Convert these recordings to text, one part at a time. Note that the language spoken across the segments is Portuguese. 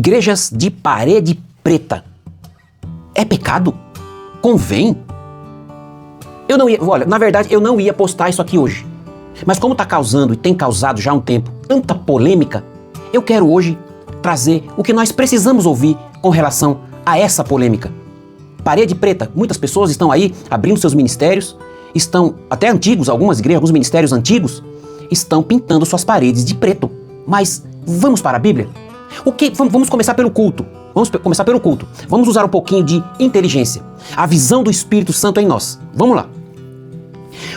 Igrejas de parede preta. É pecado? Convém? Na verdade, eu não ia postar isso aqui hoje. Mas como está causando e tem causado já há um tempo tanta polêmica, eu quero hoje trazer o que nós precisamos ouvir com relação a essa polêmica. Parede preta, muitas pessoas estão aí abrindo seus ministérios, estão até antigos, algumas igrejas, alguns ministérios antigos, estão pintando suas paredes de preto. Mas vamos para a Bíblia? Vamos começar pelo culto. Vamos usar um pouquinho de inteligência. A visão do Espírito Santo em nós. Vamos lá.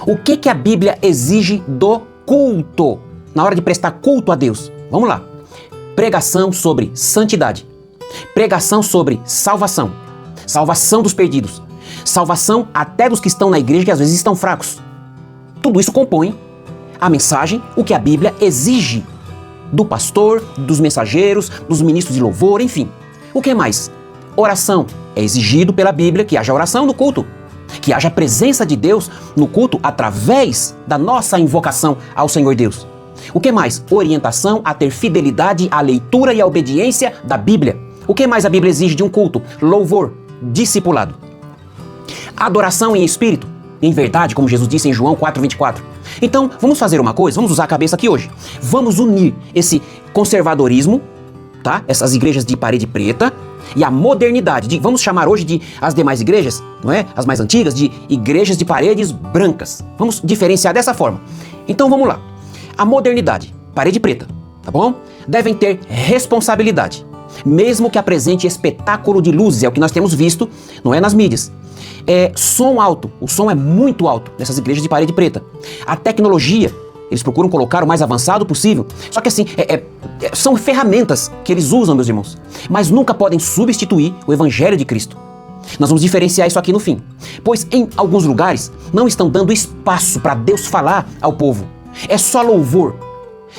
O que a Bíblia exige do culto? Na hora de prestar culto a Deus. Vamos lá. Pregação sobre santidade. Pregação sobre salvação. Salvação dos perdidos. Salvação até dos que estão na igreja que às vezes estão fracos. Tudo isso compõe a mensagem, o que a Bíblia exige do pastor, dos mensageiros, dos ministros de louvor, enfim. O que mais? Oração. É exigido pela Bíblia que haja oração no culto. Que haja a presença de Deus no culto através da nossa invocação ao Senhor Deus. O que mais? Orientação a ter fidelidade à leitura e à obediência da Bíblia. O que mais a Bíblia exige de um culto? Louvor, discipulado. Adoração em espírito, em verdade, como Jesus disse em João 4:24. Então, vamos fazer uma coisa, vamos usar a cabeça aqui hoje. Vamos unir esse conservadorismo, tá? Essas igrejas de parede preta e a modernidade. Vamos chamar hoje de as demais igrejas, não é? As mais antigas, de igrejas de paredes brancas. Vamos diferenciar dessa forma. Então, vamos lá. A modernidade, parede preta, tá bom? Devem ter responsabilidade, mesmo que apresente espetáculo de luzes, é o que nós temos visto, não é, nas mídias. Som alto, o som é muito alto nessas igrejas de parede preta. A tecnologia, eles procuram colocar o mais avançado possível. Só que assim, são ferramentas que eles usam, meus irmãos, mas nunca podem substituir o Evangelho de Cristo. Nós vamos diferenciar isso aqui no fim. Pois em alguns lugares não estão dando espaço para Deus falar ao povo. É só louvor.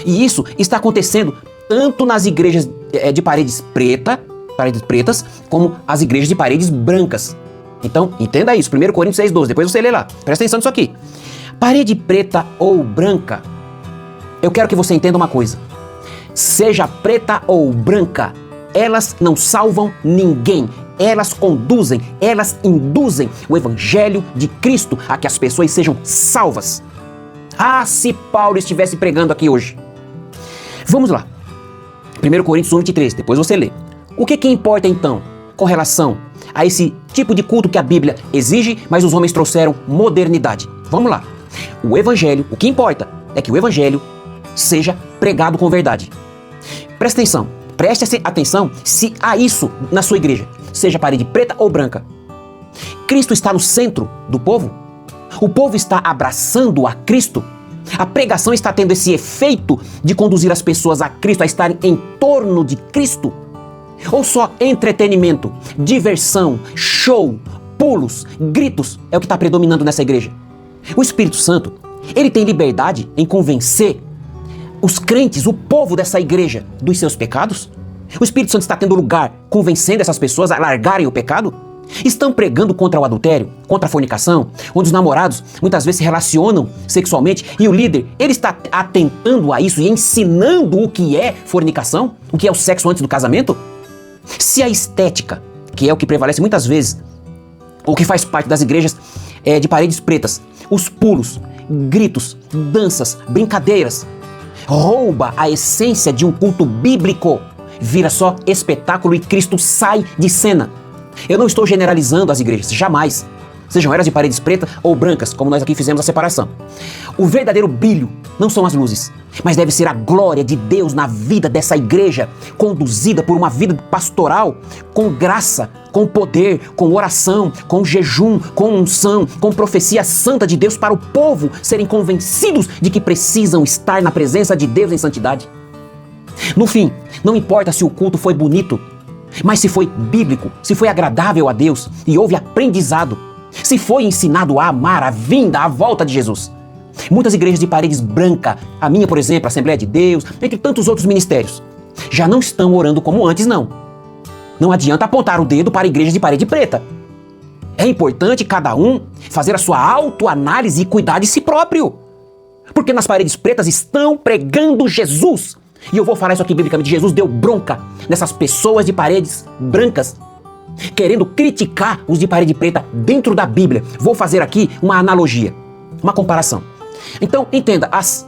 E isso está acontecendo tanto nas igrejas de paredes pretas, como as igrejas de paredes brancas. Então, entenda isso, 1 Coríntios 6:12, depois você lê lá, presta atenção nisso aqui. Parede preta ou branca, eu quero que você entenda uma coisa. Seja preta ou branca, elas não salvam ninguém. Elas conduzem, elas induzem o Evangelho de Cristo a que as pessoas sejam salvas. Ah, se Paulo estivesse pregando aqui hoje. Vamos lá. 1 Coríntios 1:23, depois você lê. O que importa então com relação a esse tipo de culto que a Bíblia exige, mas os homens trouxeram modernidade? Vamos lá. O Evangelho, o que importa é que o Evangelho seja pregado com verdade. Preste atenção se há isso na sua igreja, seja parede preta ou branca. Cristo está no centro do povo? O povo está abraçando a Cristo? A pregação está tendo esse efeito de conduzir as pessoas a Cristo, a estarem em torno de Cristo? Ou só entretenimento, diversão, show, pulos, gritos é o que está predominando nessa igreja? O Espírito Santo, ele tem liberdade em convencer os crentes, o povo dessa igreja, dos seus pecados? O Espírito Santo está tendo lugar convencendo essas pessoas a largarem o pecado? Estão pregando contra o adultério, contra a fornicação, onde os namorados muitas vezes se relacionam sexualmente e o líder, ele está atentando a isso e ensinando o que é fornicação, o que é o sexo antes do casamento? Se a estética, que é o que prevalece muitas vezes, ou que faz parte das igrejas de paredes pretas, os pulos, gritos, danças, brincadeiras, rouba a essência de um culto bíblico, vira só espetáculo e Cristo sai de cena. Eu não estou generalizando as igrejas, jamais. Sejam elas de paredes pretas ou brancas, como nós aqui fizemos a separação. O verdadeiro brilho não são as luzes, mas deve ser a glória de Deus na vida dessa igreja, conduzida por uma vida pastoral, com graça, com poder, com oração, com jejum, com unção, com profecia santa de Deus para o povo serem convencidos de que precisam estar na presença de Deus em santidade. No fim, não importa se o culto foi bonito, mas se foi bíblico, se foi agradável a Deus e houve aprendizado, se foi ensinado a amar a vinda, a volta de Jesus. Muitas igrejas de paredes brancas, a minha, por exemplo, a Assembleia de Deus, entre tantos outros ministérios, já não estão orando como antes, não. Não adianta apontar o dedo para igrejas de parede preta. É importante cada um fazer a sua autoanálise e cuidar de si próprio. Porque nas paredes pretas estão pregando Jesus. E eu vou falar isso aqui biblicamente. Jesus deu bronca nessas pessoas de paredes brancas, querendo criticar os de parede preta dentro da Bíblia. Vou fazer aqui uma analogia, uma comparação. Então, entenda, as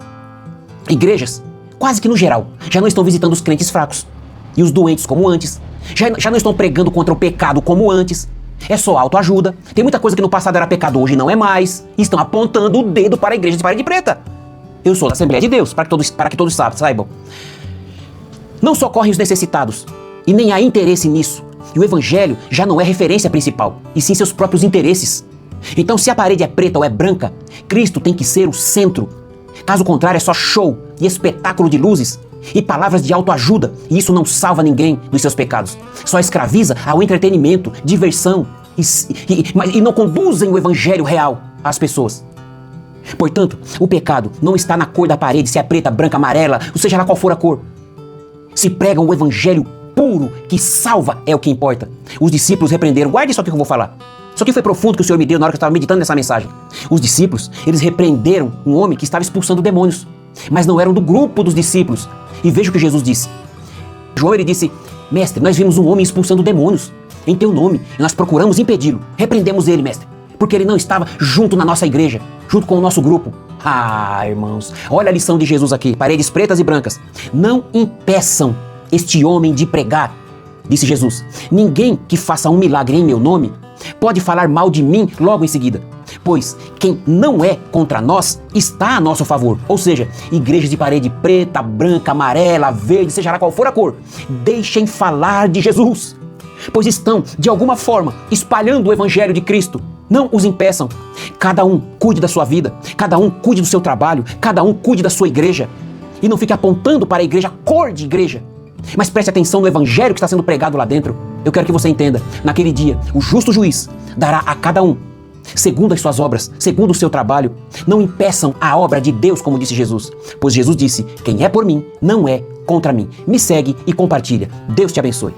igrejas, quase que no geral, já não estão visitando os crentes fracos e os doentes como antes. Já não estão pregando contra o pecado como antes. É só autoajuda. Tem muita coisa que no passado era pecado, hoje não é mais. E estão apontando o dedo para a igreja de parede preta. Eu sou da Assembleia de Deus, para que todos saibam. Não socorrem os necessitados, e nem há interesse nisso. E o evangelho já não é referência principal, e sim seus próprios interesses. Então, se a parede é preta ou é branca, Cristo tem que ser o centro. Caso contrário, é só show e espetáculo de luzes e palavras de autoajuda, e isso não salva ninguém dos seus pecados. Só escraviza ao entretenimento, diversão, e não conduzem o evangelho real às pessoas. Portanto, o pecado não está na cor da parede, se é preta, branca, amarela, ou seja lá qual for a cor. Se pregam o evangelho puro, que salva, é o que importa. Os discípulos repreenderam, guarde isso aqui que eu vou falar. Isso aqui foi profundo que o Senhor me deu na hora que eu estava meditando nessa mensagem. Os discípulos, eles repreenderam um homem que estava expulsando demônios, mas não eram do grupo dos discípulos. E veja o que Jesus disse. João, ele disse: mestre, nós vimos um homem expulsando demônios em teu nome, e nós procuramos impedi-lo. Repreendemos ele, mestre, porque ele não estava junto na nossa igreja, junto com o nosso grupo. Ah, irmãos, olha a lição de Jesus aqui, paredes pretas e brancas. Não impeçam este homem de pregar, disse Jesus. Ninguém que faça um milagre em meu nome pode falar mal de mim logo em seguida, pois quem não é contra nós está a nosso favor. Ou seja, igrejas de parede preta, branca, amarela, verde, seja lá qual for a cor, deixem falar de Jesus, pois estão, de alguma forma, espalhando o evangelho de Cristo. Não os impeçam. Cada um cuide da sua vida, cada um cuide do seu trabalho, cada um cuide da sua igreja. E não fique apontando para a igreja, cor de igreja. Mas preste atenção no evangelho que está sendo pregado lá dentro. Eu quero que você entenda, naquele dia, o justo juiz dará a cada um segundo as suas obras, segundo o seu trabalho. Não impeçam a obra de Deus, como disse Jesus. Pois Jesus disse: quem é por mim, não é contra mim. Me segue e compartilha. Deus te abençoe.